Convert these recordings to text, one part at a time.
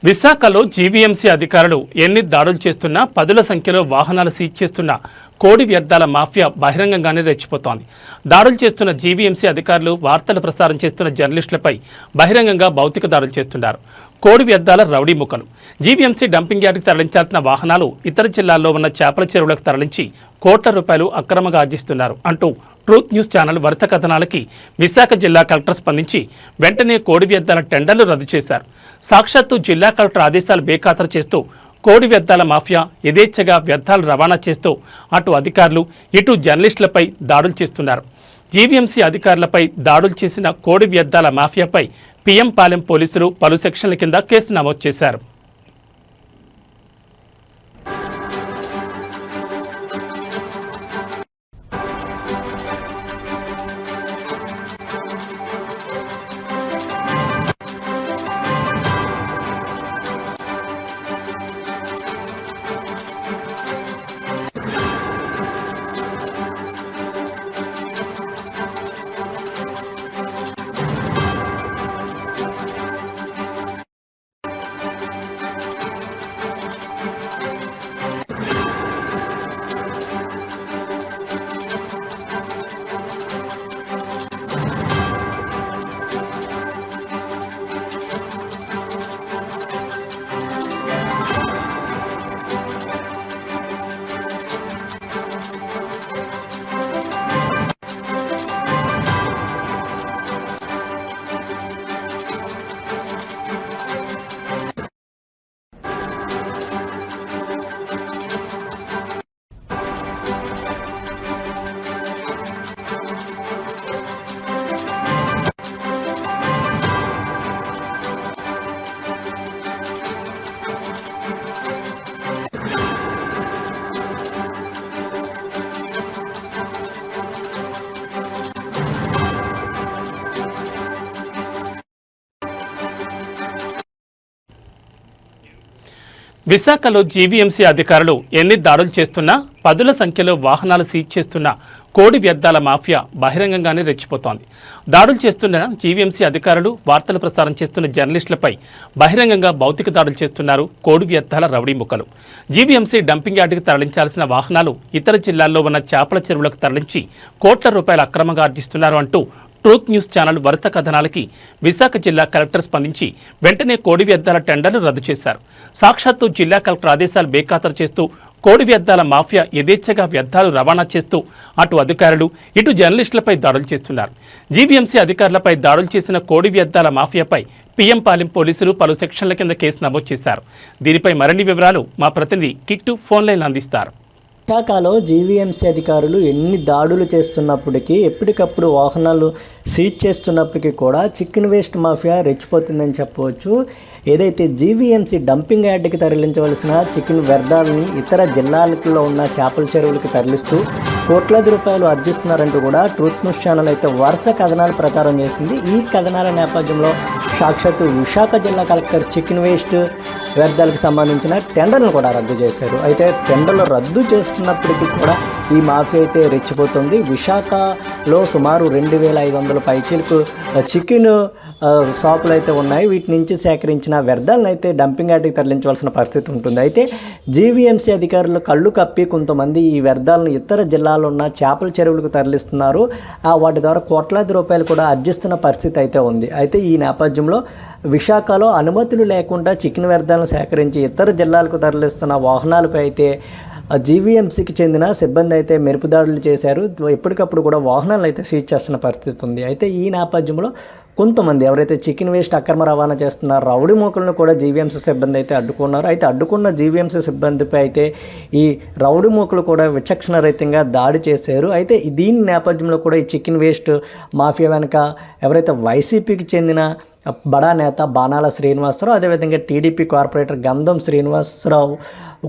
విశాఖలో జీవీఎంసీ అధికారులు ఎన్ని దాడులు చేస్తున్నా పదుల సంఖ్యలో వాహనాలు సీజ్ చేస్తున్న కోడి వ్యర్థాల మాఫియా బహిరంగంగానే రెచ్చిపోతోంది. దాడులు చేస్తున్న జీవీఎంసీ అధికారులు వార్తలు ప్రసారం చేస్తున్న జర్నలిస్టులపై బహిరంగంగా భౌతిక దాడులు చేస్తున్నారు. కోడి వ్యర్థాల రౌడీ ముక్కలు జీవీఎంసీ డంపింగ్ యార్డ్కి తరలించాల్సిన వాహనాలు ఇతర జిల్లాల్లో ఉన్న చేపల చెరువులకు తరలించి కోట్ల రూపాయలు అక్రమంగా ఆర్జిస్తున్నారు అంటూ ట్రూత్ న్యూస్ ఛానల్ వార్తా కథనాలకి విశాఖ జిల్లా కలెక్టర్ స్పందించి వెంటనే కోడి వ్యర్థాల టెండర్లు రద్దు చేశారు. సాక్షాత్తు జిల్లా కలెక్టర్ ఆదేశాలు బేఖాతరు చేస్తూ కోడి వ్యర్థాల మాఫియా యథేచ్ఛగా వ్యర్థాలు రవాణా చేస్తూ అటు అధికారులు ఇటు జర్నలిస్టులపై దాడులు చేస్తున్నారు. జీవీఎంసీ అధికారులపై దాడులు చేసిన కోడి వ్యర్థాల మాఫియాపై పిఎం పాలెం పోలీసులు పలు సెక్షన్ల కింద కేసు నమోదు చేశారు. విశాఖలో జీవీఎంసీ అధికారులు ఎన్ని దాడులు చేస్తున్నా పదుల సంఖ్యలో వాహనాలు సీజ్ చేస్తున్న కోడి వ్యర్థాల మాఫియా బహిరంగంగానే రెచ్చిపోతోంది. దాడులు చేస్తున్న జీవీఎంసీ అధికారులు వార్తలు ప్రసారం చేస్తున్న జర్నలిస్టులపై బహిరంగంగా భౌతిక దాడులు చేస్తున్నారు కోడి వ్యర్థాల రౌడీ ముక్కలు. జీవీఎంసీ డంపింగ్ యార్డుకి తరలించాల్సిన వాహనాలు ఇతర జిల్లాల్లో ఉన్న చేపల చెరువులకు తరలించి కోట్ల రూపాయల అక్రమంగా ఆర్జిస్తున్నారు అంటూ ట్రూత్ న్యూస్ ఛానల్ వార్తా కథనాలకి విశాఖ జిల్లా కలెక్టర్ స్పందించి వెంటనే కోడి వ్యర్థాల టెండర్లు రద్దు చేశారు. సాక్షాత్తు జిల్లా కలెక్టర్ ఆదేశాలు బేఖాతరు చేస్తూ కోడి వ్యర్థాల మాఫియా యథేచ్ఛగా వ్యర్థాలు రవాణా చేస్తూ అటు అధికారులు ఇటు జర్నలిస్టులపై దాడులు చేస్తున్నారు. జీవీఎంసీ అధికారులపై దాడులు చేసిన కోడి వ్యర్థాల మాఫియాపై పిఎం పాలెం పోలీసులు పలు సెక్షన్ల కింద కేసు నమోదు చేశారు. దీనిపై మరిన్ని వివరాలు మా ప్రతినిధి కిట్టు ఫోన్ లైన్ అందిస్తారు. విశాఖలో జీవీఎంసీ అధికారులు ఎన్ని దాడులు చేస్తున్నప్పటికీ ఎప్పటికప్పుడు వాహనాలు సీజ్ చేస్తున్నప్పటికీ కూడా చికెన్ వేస్ట్ మాఫియా రెచ్చిపోతుందని చెప్పవచ్చు. ఏదైతే జీవీఎంసీ డంపింగ్ యార్డ్కి తరలించవలసిన చికెన్ వ్యర్థాలని ఇతర జిల్లాలలో ఉన్న చేపల చెరువులకి తరలిస్తూ కోట్లాది రూపాయలు ఆర్జిస్తున్నారంటూ కూడా ట్రూత్ న్యూస్ ఛానల్ అయితే వరుస కథనాలు ప్రచారం చేసింది. ఈ కథనాల నేపథ్యంలో సాక్షాత్తు విశాఖ జిల్లా కలెక్టర్ చికెన్ వేస్ట్ వ్యర్థాలకు సంబంధించిన టెండర్లను కూడా రద్దు చేశారు. అయితే టెండర్లు రద్దు చేస్తున్నప్పటికీ కూడా ఈ మాఫియా అయితే రెచ్చిపోతుంది. విశాఖలో సుమారు 2500 పైచీలకు చికెన్ షాపులు అయితే ఉన్నాయి. వీటి నుంచి సేకరించిన వ్యర్థాలను అయితే డంపింగ్ యార్డ్కి తరలించవలసిన పరిస్థితి ఉంటుంది. అయితే జీవీఎంసీ అధికారులు కళ్ళు కప్పి కొంతమంది ఈ వ్యర్థాలను ఇతర జిల్లాలో ఉన్న చేపల చెరువులకు తరలిస్తున్నారు. వాటి ద్వారా కోట్లాది రూపాయలు కూడా ఆర్జిస్తున్న పరిస్థితి అయితే ఉంది. అయితే ఈ నేపథ్యంలో విశాఖలో అనుమతులు లేకుండా చికెన్ వ్యర్థాలను సేకరించి ఇతర జిల్లాలకు తరలిస్తున్న వాహనాలపై అయితే జీవీఎంసీకి చెందిన సిబ్బంది అయితే మెరుపుదాడులు చేశారు. ఎప్పటికప్పుడు కూడా వాహనాలను అయితే సీజ్ చేస్తున్న పరిస్థితి ఉంది. అయితే ఈ నేపథ్యంలో కొంతమంది ఎవరైతే చికెన్ వేస్ట్ అక్రమ రవాణా చేస్తున్నారో రౌడీ మూకలను కూడా జీవీఎంసీ సిబ్బంది అయితే అడ్డుకున్నారు. అయితే అడ్డుకున్న జీవీఎంసీ సిబ్బందిపై అయితే ఈ రౌడీ మూకలు కూడా విచక్షణ రహితంగా దాడి చేశారు. అయితే దీని నేపథ్యంలో కూడా ఈ చికెన్ వేస్ట్ మాఫియా వెనుక ఎవరైతే వైసీపీకి చెందిన బడా నేత బాణాల శ్రీనివాసరావు, అదేవిధంగా టీడీపీ కార్పొరేటర్ గంధం శ్రీనివాసరావు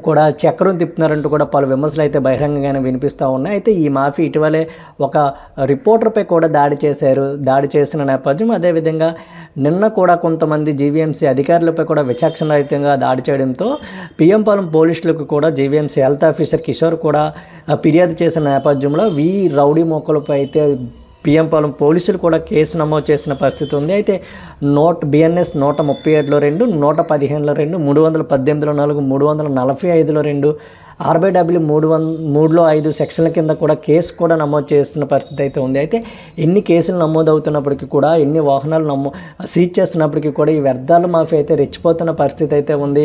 కూడా చక్రం తిప్పుతున్నారంటూ కూడా పలు విమర్శలు అయితే బహిరంగంగానే వినిపిస్తూ ఉన్నాయి. అయితే ఈ మాఫీ ఇటీవలే ఒక రిపోర్టర్పై కూడా దాడి చేశారు. దాడి చేసిన నేపథ్యం అదేవిధంగా నిన్న కూడా కొంతమంది జీవీఎంసీ అధికారులపై కూడా విచక్షణరహితంగా దాడి చేయడంతో పిఎం పాలెం పోలీసులకు కూడా జీవీఎంసీ హెల్త్ ఆఫీసర్ కిషోర్ కూడా ఫిర్యాదు చేసిన నేపథ్యంలో రౌడీ మోకలపై అయితే పిఎంపాలెం పోలీసులు కూడా కేసు నమోదు చేసిన పరిస్థితి ఉంది. అయితే బిఎన్ఎస్ 137లో 2, 115లో 2, 318లో 4, 345లో 2, RBW 303లో 5 సెక్షన్ల కింద కూడా కేసు కూడా నమోదు చేస్తున్న పరిస్థితి అయితే ఉంది. అయితే ఎన్ని కేసులు నమోదు అవుతున్నప్పటికీ కూడా, ఎన్ని వాహనాలు సీజ్ చేస్తున్నప్పటికీ కూడా ఈ వ్యర్థాల మాఫియా అయితే రెచ్చిపోతున్న పరిస్థితి అయితే ఉంది.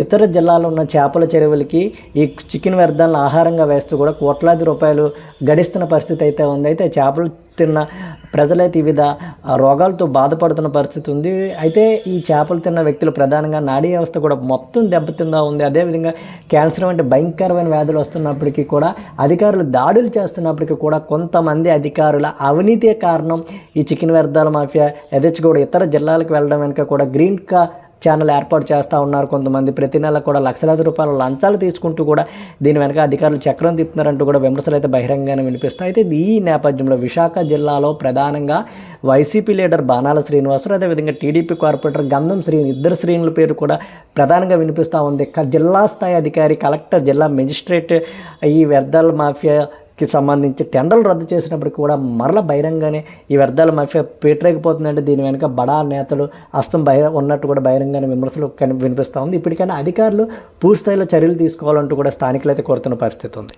ఇతర జిల్లాలో ఉన్న చేపల చెరువులకి ఈ చికెన్ వ్యర్థాలను ఆహారంగా వేస్తూ కూడా కోట్లాది రూపాయలు గడిస్తున్న పరిస్థితి అయితే ఉంది. అయితే చేపలు తిన్న ప్రజలైతే వివిధ రోగాలతో బాధపడుతున్న పరిస్థితి ఉంది. అయితే ఈ చేపలు తిన్న వ్యక్తులు ప్రధానంగా నాడీ వ్యవస్థ కూడా మొత్తం దెబ్బతిందా ఉంది. అదేవిధంగా క్యాన్సర్ వంటి భయంకరమైన వ్యాధులు వస్తున్నప్పటికీ కూడా, అధికారులు దాడులు చేస్తున్నప్పటికీ కూడా కొంతమంది అధికారుల అవినీతే కారణం ఈ చికెన్ వ్యర్థాల మాఫియా యథేచ్ఛగా ఇతర జిల్లాలకు వెళ్ళడం వెనుక కూడా గ్రీన్ ఛానల్ ఏర్పాటు చేస్తూ ఉన్నారు. కొంతమంది ప్రతి నెల కూడా లక్షలాది రూపాయల లంచాలు తీసుకుంటూ కూడా దీని వెనక అధికారులు చక్రం తిప్పుతున్నారంటూ కూడా విమర్శలు అయితే బహిరంగంగానే వినిపిస్తాయి. అయితే ఈ నేపథ్యంలో విశాఖ జిల్లాలో ప్రధానంగా వైసీపీ లీడర్ బాణాల శ్రీనివాసరావు, అదేవిధంగా టీడీపీ కార్పొరేటర్ గంధం శ్రీని, ఇద్దరు శ్రీనుల పేరు కూడా ప్రధానంగా వినిపిస్తూ ఉంది. జిల్లా స్థాయి అధికారి, కలెక్టర్, జిల్లా మెజిస్ట్రేట్ ఈ వ్యర్థాల మాఫియాకి సంబంధించి టెండర్లు రద్దు చేసినప్పటికీ కూడా మరలా బహిరంగానే ఈ వ్యర్థాల మాఫియా పేటరేగిపోతుందంటే దీని వెనుక బడా నేతలు హస్తం ఉన్నట్టు కూడా బహిరంగానే విమర్శలు వినిపిస్తూ ఉంది. ఇప్పటికైనా అధికారులు పూర్తిస్థాయిలో చర్యలు తీసుకోవాలంటూ కూడా స్థానికులు అయితే కోరుతున్న పరిస్థితి ఉంది.